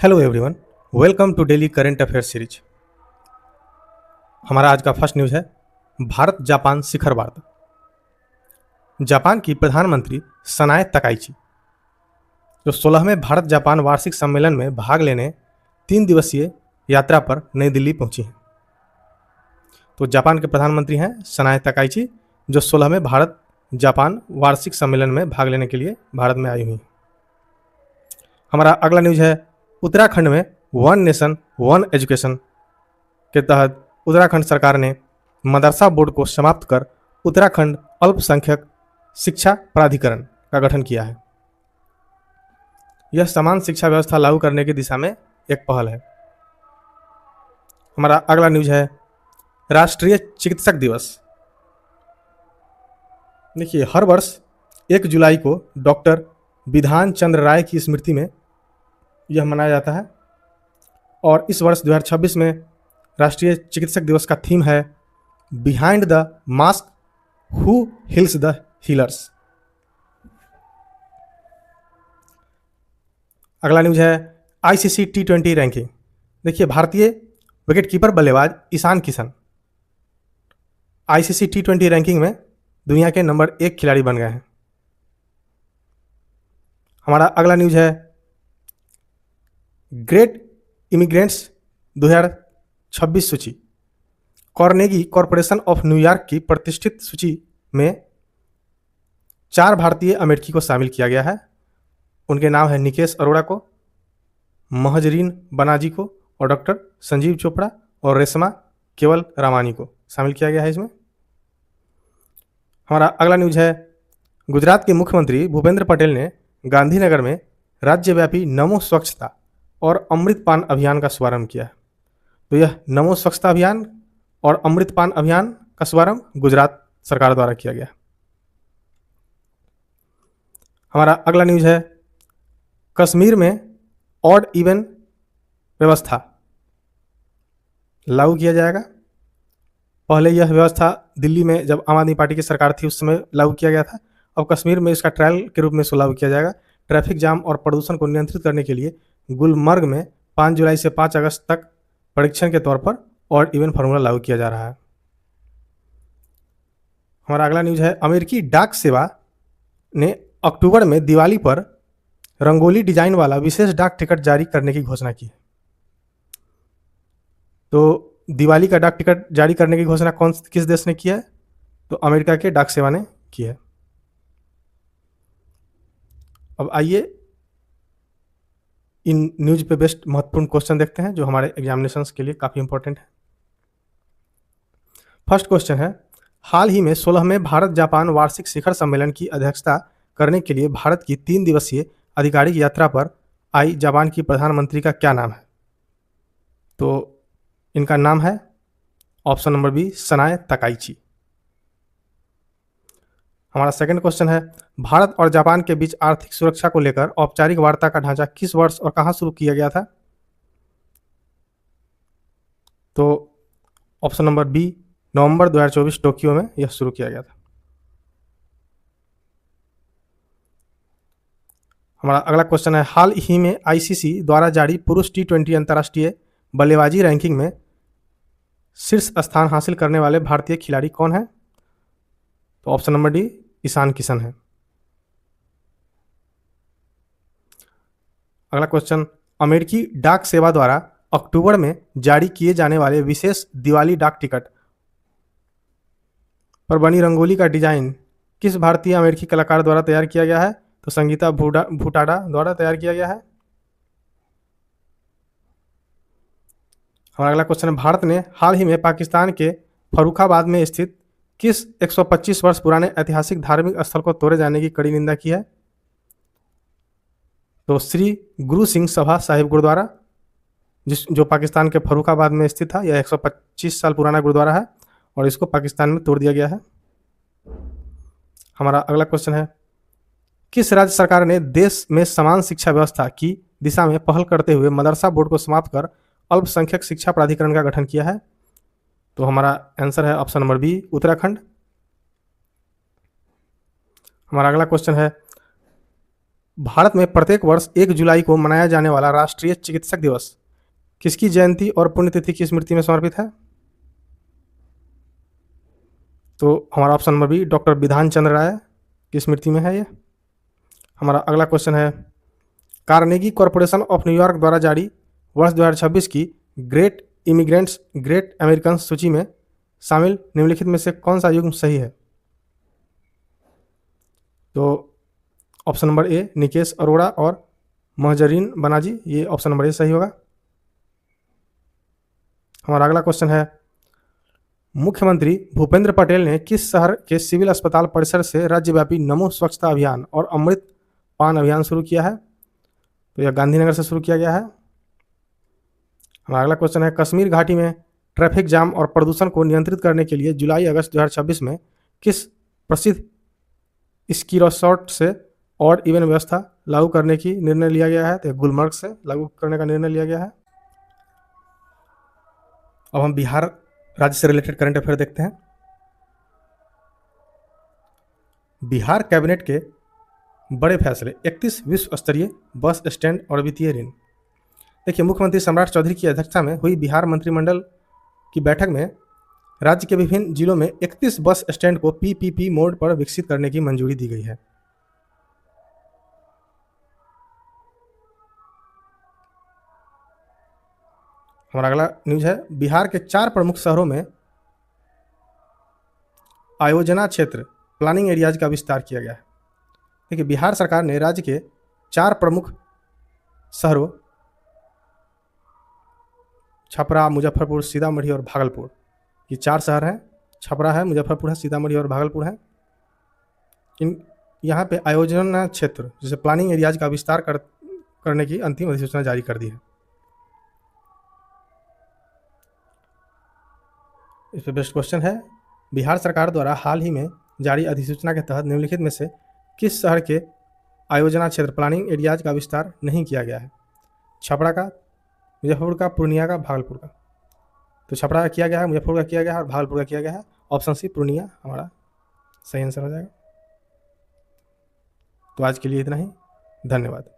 Hello everyone, welcome to daily current affair series. हमारा आज का फर्स्ट न्यूज़ है भारत जापान शिखर वार्ता। जापान की प्रधानमंत्री सनाए तकाइची जो 16वें भारत जापान वार्षिक सम्मेलन में भाग लेने 3 दिवसीय यात्रा पर नई दिल्ली पहुंची हैं। तो जापान के प्रधानमंत्री हैं सनाए तकाइची जो 16वें भारत जापान वार्षिक सम्मेलन में भाग लेने के लिए भारत में आई हुई हैं। हमारा अगला न्यूज़ है उत्तराखंड में वन नेशन वन एजुकेशन के तहत उत्तराखंड सरकार ने मदरसा बोर्ड को समाप्त कर उत्तराखंड अल्पसंख्यक शिक्षा प्राधिकरण का गठन किया है। यह समान शिक्षा व्यवस्था लागू करने की दिशा में एक पहल है। हमारा अगला न्यूज है राष्ट्रीय चिकित्सक दिवस। देखिए, हर वर्ष 1 जुलाई को डॉक्टर विधान चंद्र राय की स्मृति में यह मनाया जाता है और इस वर्ष 2026 में राष्ट्रीय चिकित्सक दिवस का थीम है behind the mask who heels the healers. अगला न्यूज है आईसीसी T20 रैंकिंग। देखिए, भारतीय विकेटकीपर बल्लेबाज Ishan Kishan ICC T20 ranking में दुनिया के नंबर 1 खिलाड़ी बन गए हैं। हमारा अगला न्यूज है ग्रेट इमिग्रेंट्स 2026 सूची। कॉर्नेगी कॉरपोरेशन ऑफ न्यूयॉर्क की प्रतिष्ठित सूची में 4 भारतीय अमेरिकी को शामिल किया गया है। उनके नाम है निकेश अरोड़ा को, महजरीन बनार्जी को और डॉक्टर संजीव चोपड़ा और रेशमा केवल रामानी को शामिल किया गया है इसमें। हमारा अगला न्यूज है गुजरात के मुख्यमंत्री भूपेंद्र पटेल ने गांधीनगर में राज्यव्यापी नमो स्वच्छता और अमृतपान अभियान का शुभारंभ किया है। तो यह नमो स्वच्छता अभियान और अमृतपान अभियान का शुभारंभ गुजरात सरकार द्वारा किया गया। हमारा अगला न्यूज है कश्मीर में ऑड इवन व्यवस्था लागू किया जाएगा। पहले यह व्यवस्था दिल्ली में जब आम आदमी पार्टी की सरकार थी उस समय लागू किया गया था। अब कश्मीर में इसका ट्रायल के रूप में इसको लागू किया जाएगा। ट्रैफिक जाम और प्रदूषण को नियंत्रित करने के लिए गुलमर्ग में 5 जुलाई से 5 अगस्त तक परीक्षण के तौर पर ऑड इवन फार्मूला लागू किया जा रहा है। हमारा अगला न्यूज है अमेरिकी डाक सेवा ने अक्टूबर में दिवाली पर रंगोली डिजाइन वाला विशेष डाक टिकट जारी करने की घोषणा की है। तो दिवाली का डाक टिकट जारी करने की घोषणा किस देश ने की है? तो अमेरिका के डाक सेवा ने की है। अब आइए इन न्यूज पे बेस्ड महत्वपूर्ण क्वेश्चन देखते हैं जो हमारे एग्जामिनेशंस के लिए काफ़ी इंपॉर्टेंट है। फर्स्ट क्वेश्चन है हाल ही में 16वें भारत जापान वार्षिक शिखर सम्मेलन की अध्यक्षता करने के लिए भारत की 3 दिवसीय आधिकारिक यात्रा पर आई जापान की प्रधानमंत्री का क्या नाम है? तो इनका नाम है ऑप्शन नंबर बी सनाए तकाइची। हमारा सेकंड क्वेश्चन है भारत और जापान के बीच आर्थिक सुरक्षा को लेकर औपचारिक वार्ता का ढांचा किस वर्ष और कहां शुरू किया गया था? तो ऑप्शन नंबर बी नवंबर 2024 टोक्यो में यह शुरू किया गया था। हमारा अगला क्वेश्चन है हाल ही में आईसीसी द्वारा जारी पुरुष T20 अंतर्राष्ट्रीय बल्लेबाजी रैंकिंग में शीर्ष स्थान हासिल करने वाले भारतीय खिलाड़ी कौन है? तो option number D Ishan Kishan है। अगला क्वेश्चन अमेरिकी डाक सेवा द्वारा अक्टूबर में जारी किए जाने वाले विशेष दिवाली डाक टिकट पर बनी रंगोली का डिजाइन किस भारतीय अमेरिकी कलाकार द्वारा तैयार किया गया है? तो संगीता भूटाडा द्वारा तैयार किया गया है। हमारा अगला क्वेश्चन है भारत ने हाल ही में पाकिस्तान के फर्रुखाबाद में स्थित किस 125 वर्ष पुराने ऐतिहासिक धार्मिक स्थल को तोड़े जाने की कड़ी निंदा की है? तो श्री गुरु सिंह सभा साहिब गुरुद्वारा जो पाकिस्तान के फर्रुखाबाद में स्थित था। यह 125 साल पुराना गुरुद्वारा है और इसको पाकिस्तान में तोड़ दिया गया है। हमारा अगला क्वेश्चन है किस राज्य सरकार ने देश में समान शिक्षा व्यवस्था की दिशा में पहल करते हुए मदरसा बोर्ड को समाप्त कर अल्पसंख्यक शिक्षा प्राधिकरण का गठन किया है? तो हमारा आंसर है ऑप्शन नंबर बी उत्तराखंड। हमारा अगला क्वेश्चन है भारत में प्रत्येक वर्ष 1 जुलाई को मनाया जाने वाला राष्ट्रीय चिकित्सक दिवस किसकी जयंती और पुण्यतिथि की स्मृति में समर्पित है? तो हमारा ऑप्शन नंबर बी डॉक्टर बिधान चंद्र राय की स्मृति में है ये। हमारा अगला क्वेश्चन है, कार्नेगी कॉरपोरेशन ऑफ न्यूयॉर्क द्वारा जारी वर्ष 2026 की ग्रेट इमिग्रेंट्स ग्रेट अमेरिकन सूची में शामिल निम्नलिखित में से कौन सा युग्म सही है? तो option number A Nikesh Arora और महजरीन बनार्जी, ये ऑप्शन नंबर ए सही होगा। हमारा अगला क्वेश्चन है, मुख्यमंत्री भूपेंद्र पटेल ने किस शहर के सिविल अस्पताल परिसर से राज्यव्यापी नमो स्वच्छता अभियान और अमृत पान अभियान शुरू किया है? तो यह गांधीनगर से शुरू किया गया है। हमारा अगला क्वेश्चन है, कश्मीर घाटी में ट्रैफिक जाम और प्रदूषण को नियंत्रित करने के लिए जुलाई अगस्त 2026 में किस प्रसिद्ध स्की रिसॉर्ट से और इवन व्यवस्था लागू करने की निर्णय लिया गया है? तो गुलमर्ग से लागू करने का निर्णय लिया गया है। अब हम बिहार राज्य से रिलेटेड करंट अफेयर देखते हैं। बिहार कैबिनेट के बड़े फैसले, 31 विश्व स्तरीय बस स्टैंड और वित्तीय ऋण। देखिए, मुख्यमंत्री सम्राट चौधरी की अध्यक्षता में हुई बिहार मंत्रिमंडल की बैठक में राज्य के विभिन्न जिलों में 31 बस स्टैंड को पीपीपी मोड पर विकसित करने की मंजूरी दी गई है। हमारा अगला न्यूज है, बिहार के 4 प्रमुख शहरों में आयोजना क्षेत्र प्लानिंग एरियाज का विस्तार किया गया है। देखिए, बिहार सरकार ने राज्य के 4 प्रमुख शहरों छपरा, मुजफ्फरपुर, सीतामढ़ी और भागलपुर, ये 4 शहर हैं, छपरा है, मुजफ्फरपुर है, सीतामढ़ी और भागलपुर है। इन यहाँ पे आयोजना क्षेत्र जैसे प्लानिंग एरियाज का विस्तार करने की अंतिम अधिसूचना जारी कर दी है। इस पर बेस्ट क्वेश्चन है, बिहार सरकार द्वारा हाल ही में जारी अधिसूचना के तहत निम्नलिखित में से किस शहर के आयोजना क्षेत्र प्लानिंग एरियाज का विस्तार नहीं किया गया है? छपरा का, मुजफ्फरपुर का, पूर्णिया का, भागलपुर का। तो छपरा का किया गया है, मुजफ्फरपुर का किया गया है और भागलपुर का किया गया है। ऑप्शन सी पूर्णिया हमारा सही आंसर हो जाएगा। तो आज के लिए इतना ही, धन्यवाद।